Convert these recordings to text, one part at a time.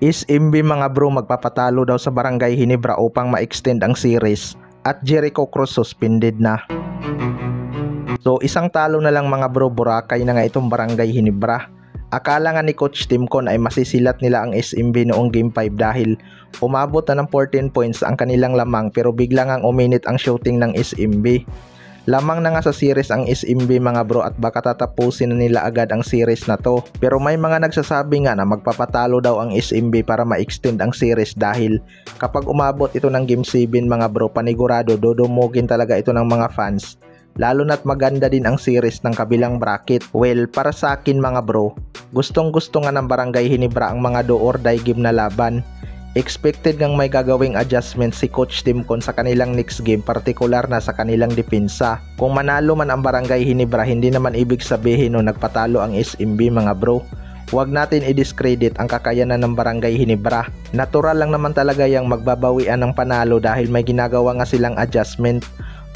SMB mga bro magpapatalo daw sa Barangay Ginebra upang ma-extend ang series at Jericho Cruz suspended na. So isang talo na lang mga bro, Boracay na nga itong Barangay Ginebra. Akala nga ni Coach Timcon ay masisilat nila ang SMB noong Game 5 dahil umabot na ng 14 points ang kanilang lamang, pero bigla ngang uminit ang shooting ng SMB. Lamang na nga sa series ang SMB mga bro at baka tatapusin na nila agad ang series na to. Pero may mga nagsasabi nga na magpapatalo daw ang SMB para ma-extend ang series dahil kapag umabot ito ng Game 7 mga bro, panigurado dodumugin talaga ito ng mga fans. Lalo na't maganda din ang series ng kabilang bracket. Well, para sa akin mga bro, gustong gusto nga ng Barangay Ginebra ang mga do or die game na laban. Expected ngang may gagawing adjustment si Coach Timcon sa kanilang next game, partikular na sa kanilang depensa. Kung manalo man ang Barangay Ginebra, hindi naman ibig sabihin no nagpatalo ang SMB mga bro. Huwag natin i-discredit ang kakayanan ng Barangay Ginebra. Natural lang naman talaga yung magbabawian ng panalo dahil may ginagawa nga silang adjustment.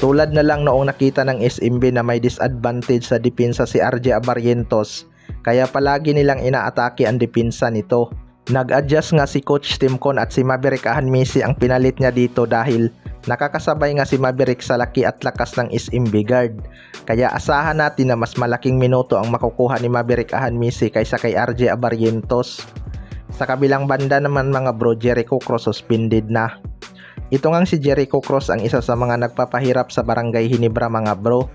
Tulad na lang noong nakita ng SMB na may disadvantage sa depensa si RJ Abarrientos, kaya palagi nilang inaatake ang depensa nito. Nag-adjust nga si Coach Timcon at si Maverick Ahanmisi ang pinalit niya dito dahil nakakasabay nga si Maverick sa laki at lakas ng SMB guard. Kaya asahan natin na mas malaking minuto ang makukuha ni Maverick Ahanmisi kaysa kay RJ Abarrientos. Sa kabilang banda naman mga bro, Jericho Cruz suspended na. Ito ngang si Jericho Cruz ang isa sa mga nagpapahirap sa Barangay Ginebra mga bro.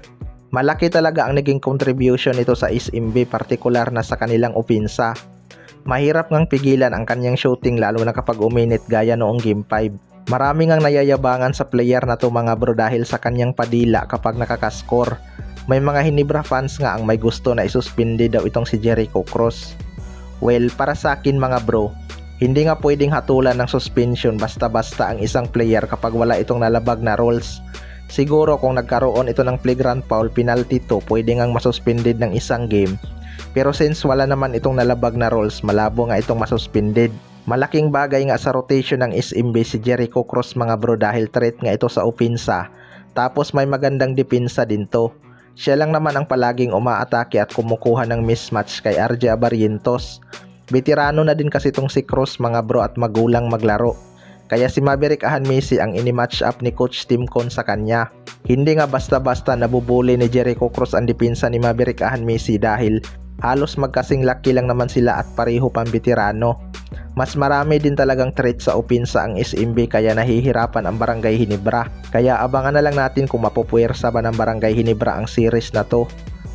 Malaki talaga ang naging contribution nito sa SMB, partikular na sa kanilang opensa. Mahirap ngang pigilan ang kanyang shooting lalo na kapag uminit gaya noong Game 5. Marami ngang nayayabangan sa player na to mga bro dahil sa kanyang padila kapag nakakaskor. May mga Ginebra fans nga ang may gusto na isuspindi daw itong si Jericho Cruz. Well, para sa akin mga bro, hindi nga pwedeng hatulan ng suspension basta-basta ang isang player kapag wala itong nalabag na rules. Siguro kung nagkaroon ito ng flagrant foul, penalty to, pwede ngang masuspended ng isang game. Pero since wala naman itong nalabag na rules, malabo nga itong masuspended. Malaking bagay nga sa rotation ng SMB si Jericho Cruz mga bro dahil threat nga ito sa opensa. Tapos may magandang depensa din to. Siya lang naman ang palaging umaatake at kumukuha ng mismatch kay RJ Abarrientos. Veterano na din kasi itong si Cruz mga bro at magulang maglaro. Kaya si Maverick Ahanmisi ang ini-match up ni Coach Timcon sa kanya. Hindi nga basta-basta nabubuli ni Jericho Cruz ang depensa ni Maverick Ahanmisi dahil halos magkasing laki lang naman sila at pareho pang veterano. Mas marami din talagang threat sa opensa ang SMB kaya nahihirapan ang Barangay Ginebra. Kaya abangan na lang natin kung mapupuwersa ba ng Barangay Ginebra ang series na to.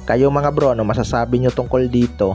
Kayo mga bro, ano masasabi nyo tungkol dito?